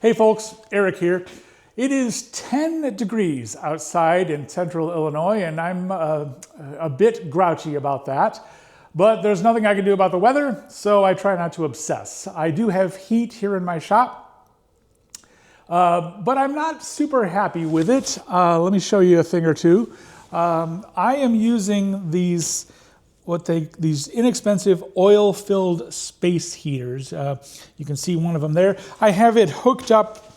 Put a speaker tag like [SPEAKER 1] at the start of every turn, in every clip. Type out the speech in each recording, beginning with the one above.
[SPEAKER 1] Hey folks, Eric here. It is 10 degrees outside in central Illinois and I'm a bit grouchy about that, but there's nothing I can do about the weather, so I try not to obsess. I do have heat here in my shop, but I'm not super happy with it. Let me show you a thing or two. I am using these inexpensive oil-filled space heaters. You can see one of them there. I have it hooked up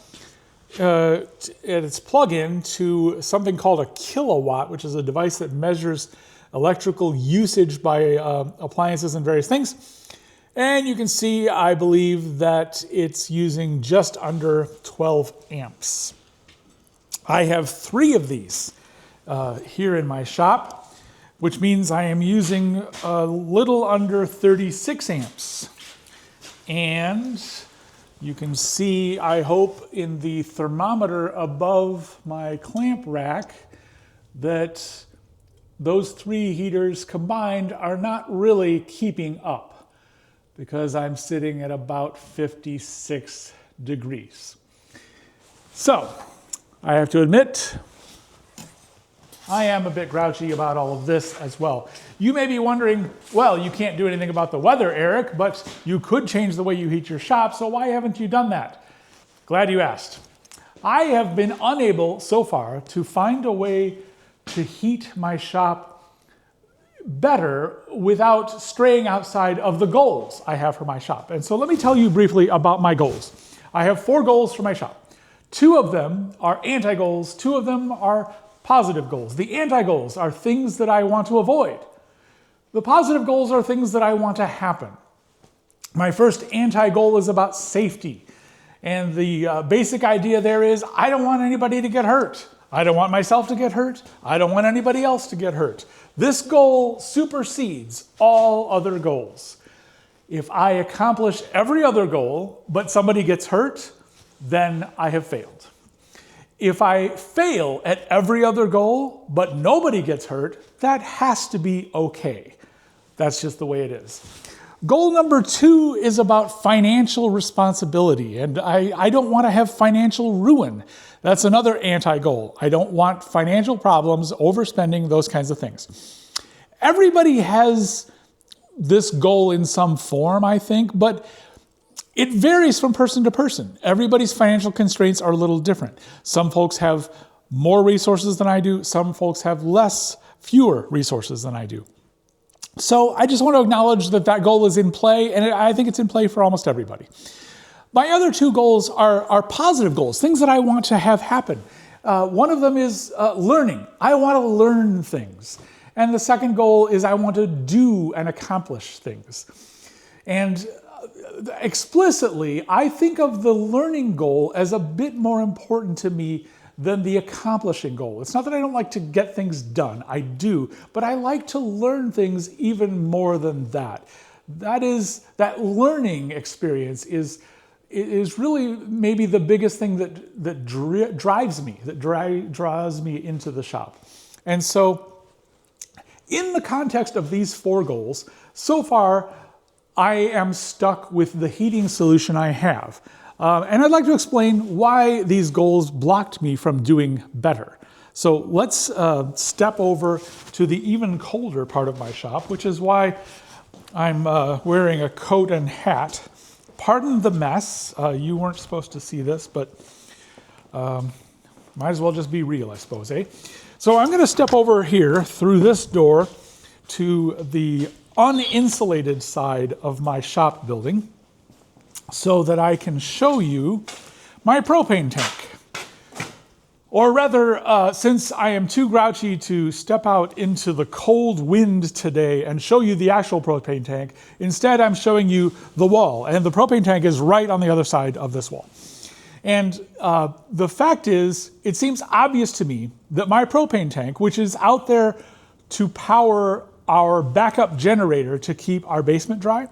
[SPEAKER 1] at its plug-in to something called a kilowatt, which is a device that measures electrical usage by appliances and various things. And you can see, I believe, that it's using just under 12 amps. I have 3 of these here in my shop, which means I am using a little under 36 amps. And you can see, I hope, in the thermometer above my clamp rack that those 3 heaters combined are not really keeping up because I'm sitting at about 56 degrees. So, I have to admit, I am a bit grouchy about all of this as well. You may be wondering, well, you can't do anything about the weather, Eric, but you could change the way you heat your shop, so why haven't you done that? Glad you asked. I have been unable so far to find a way to heat my shop better without straying outside of the goals I have for my shop. And so let me tell you briefly about my goals. I have 4 goals for my shop. 2 of them are anti-goals, 2 of them are positive goals. The anti-goals are things that I want to avoid. The positive goals are things that I want to happen. My first anti-goal is about safety. And the basic idea there is I don't want anybody to get hurt. I don't want myself to get hurt. I don't want anybody else to get hurt. This goal supersedes all other goals. If I accomplish every other goal, but somebody gets hurt, then I have failed. If I fail at every other goal, but nobody gets hurt, that has to be okay. That's just the way it is. Goal number 2 is about financial responsibility, and I don't want to have financial ruin. That's another anti-goal. I don't want financial problems, overspending, those kinds of things. Everybody has this goal in some form, I think, but it varies from person to person. Everybody's financial constraints are a little different. Some folks have more resources than I do. Some folks have fewer resources than I do. So I just want to acknowledge that that goal is in play, and I think it's in play for almost everybody. My other 2 goals are positive goals, things that I want to have happen. One of them is learning. I want to learn things. And the second goal is I want to do and accomplish things. And explicitly, I think of the learning goal as a bit more important to me than the accomplishing goal. It's not that I don't like to get things done, I do, but I like to learn things even more than that. That learning experience is really maybe the biggest thing that drives me, draws me into the shop. And so, in the context of these 4 goals, so far, I am stuck with the heating solution I have. And I'd like to explain why these goals blocked me from doing better. So let's step over to the even colder part of my shop, which is why I'm wearing a coat and hat. Pardon the mess. You weren't supposed to see this, but might as well just be real, I suppose, eh? So I'm going to step over here through this door to the uninsulated side of my shop building so that I can show you my propane tank. Or rather, since I am too grouchy to step out into the cold wind today and show you the actual propane tank, instead I'm showing you the wall, and the propane tank is right on the other side of this wall. And the fact is, it seems obvious to me that my propane tank, which is out there to power our backup generator to keep our basement dry,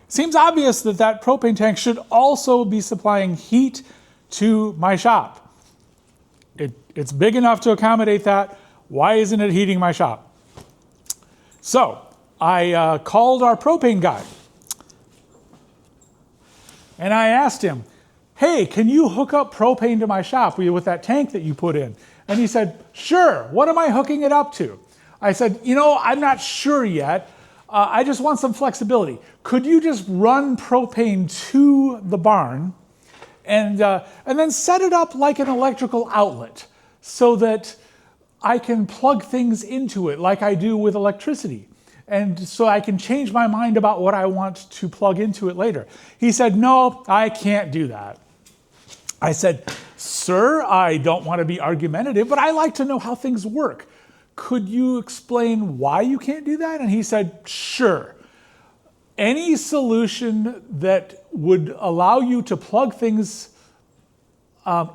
[SPEAKER 1] seems obvious that that propane tank should also be supplying heat to my shop. It's big enough to accommodate that. Why isn't it heating my shop? So I called our propane guy and I asked him, hey, can you hook up propane to my shop with that tank that you put in? And he said, sure, what am I hooking it up to? I said, I'm not sure yet. I just want some flexibility. Could you just run propane to the barn and then set it up like an electrical outlet so that I can plug things into it like I do with electricity? And so I can change my mind about what I want to plug into it later. He said, no, I can't do that. I said, sir, I don't want to be argumentative, but I like to know how things work. Could you explain why you can't do that? And he said, sure. Any solution that would allow you to plug things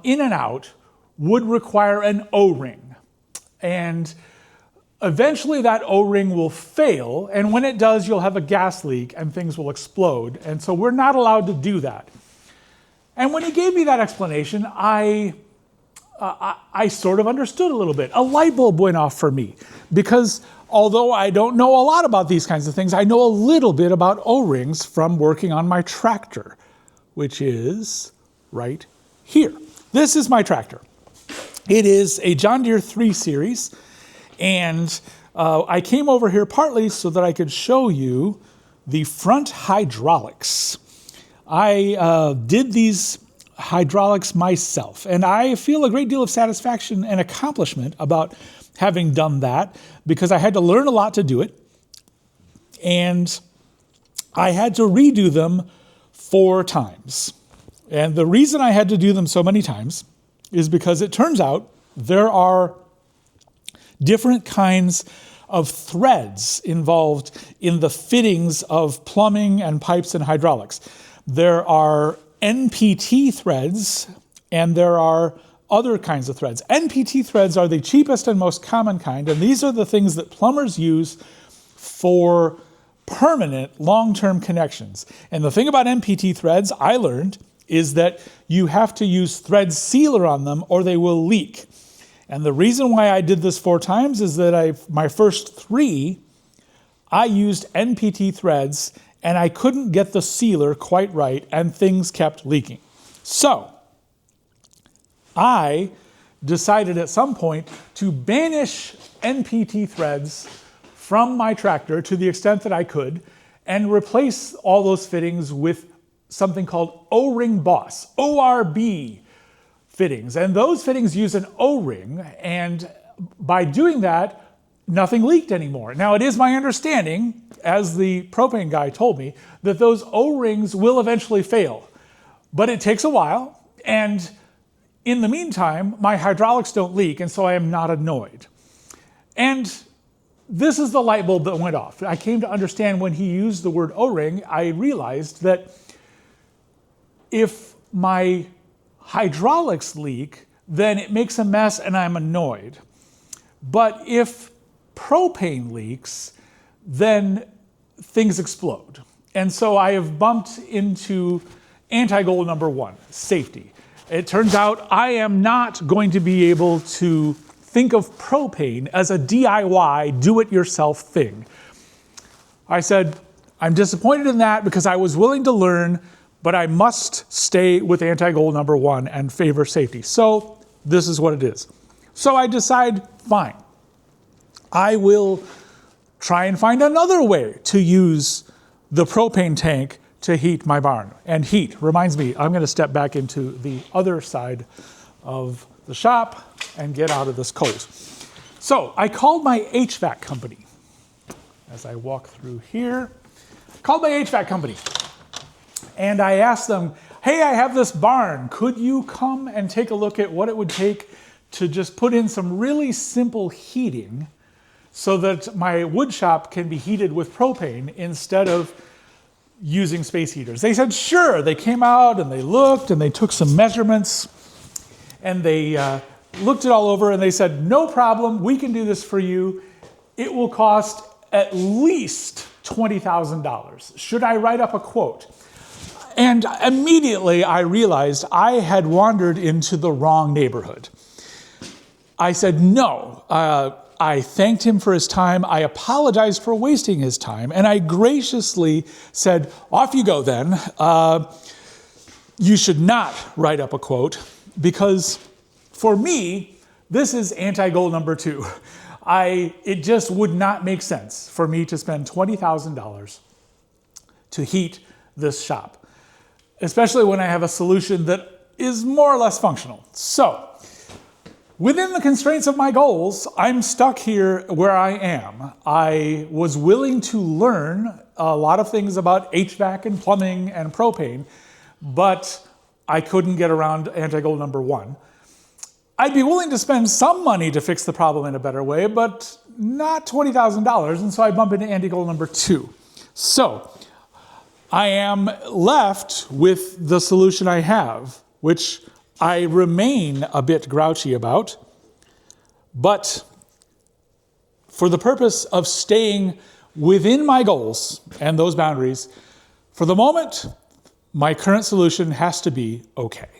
[SPEAKER 1] in and out would require an O-ring. And eventually that O-ring will fail, and when it does, you'll have a gas leak and things will explode. And so we're not allowed to do that. And when he gave me that explanation, I sort of understood a little bit. A light bulb went off for me, because although I don't know a lot about these kinds of things, I know a little bit about O-rings from working on my tractor, which is right here. This is my tractor. It is a John Deere 3 Series, and I came over here partly so that I could show you the front hydraulics. I did these hydraulics myself, and I feel a great deal of satisfaction and accomplishment about having done that, because I had to learn a lot to do it, and I had to redo them 4 times. And the reason I had to do them so many times is because it turns out there are different kinds of threads involved in the fittings of plumbing and pipes and hydraulics. There are NPT threads, and there are other kinds of threads. NPT threads are the cheapest and most common kind, and these are the things that plumbers use for permanent long-term connections. And the thing about NPT threads, I learned, is that you have to use thread sealer on them or they will leak. And the reason why I did this 4 times is that my first 3, I used NPT threads, and I couldn't get the sealer quite right, and things kept leaking. So I decided at some point to banish NPT threads from my tractor to the extent that I could, and replace all those fittings with something called O-ring Boss, ORB fittings. And those fittings use an O-ring, and by doing that, nothing leaked anymore. Now, it is my understanding, as the propane guy told me, that those O-rings will eventually fail. But it takes a while, and in the meantime, my hydraulics don't leak, and so I am not annoyed. And this is the light bulb that went off. I came to understand when he used the word O-ring, I realized that if my hydraulics leak, then it makes a mess and I'm annoyed. But if propane leaks, then things explode. And so I have bumped into anti-goal number 1, safety. It turns out I am not going to be able to think of propane as a DIY, do-it-yourself thing. I said, I'm disappointed in that because I was willing to learn, but I must stay with anti-goal number 1 and favor safety. So this is what it is. So I decide, fine, I will try and find another way to use the propane tank to heat my barn. And heat reminds me, I'm going to step back into the other side of the shop and get out of this cold. So I called my HVAC company. As I walk through here, I called my HVAC company. And I asked them, hey, I have this barn. Could you come and take a look at what it would take to just put in some really simple heating so that my wood shop can be heated with propane instead of using space heaters? They said, sure. They came out and they looked and they took some measurements and they looked it all over and they said, no problem, we can do this for you. It will cost at least $20,000. Should I write up a quote? And immediately I realized I had wandered into the wrong neighborhood. I said, no. I thanked him for his time. I apologized for wasting his time. And I graciously said, off you go then. you should not write up a quote, because for me, this is anti-goal number 2. It just would not make sense for me to spend $20,000 to heat this shop, especially when I have a solution that is more or less functional. So, within the constraints of my goals, I'm stuck here where I am. I was willing to learn a lot of things about HVAC and plumbing and propane, but I couldn't get around anti-goal number 1. I'd be willing to spend some money to fix the problem in a better way, but not $20,000, and so I bump into anti-goal number 2. So, I am left with the solution I have, which I remain a bit grouchy about, but for the purpose of staying within my goals and those boundaries, for the moment, my current solution has to be okay.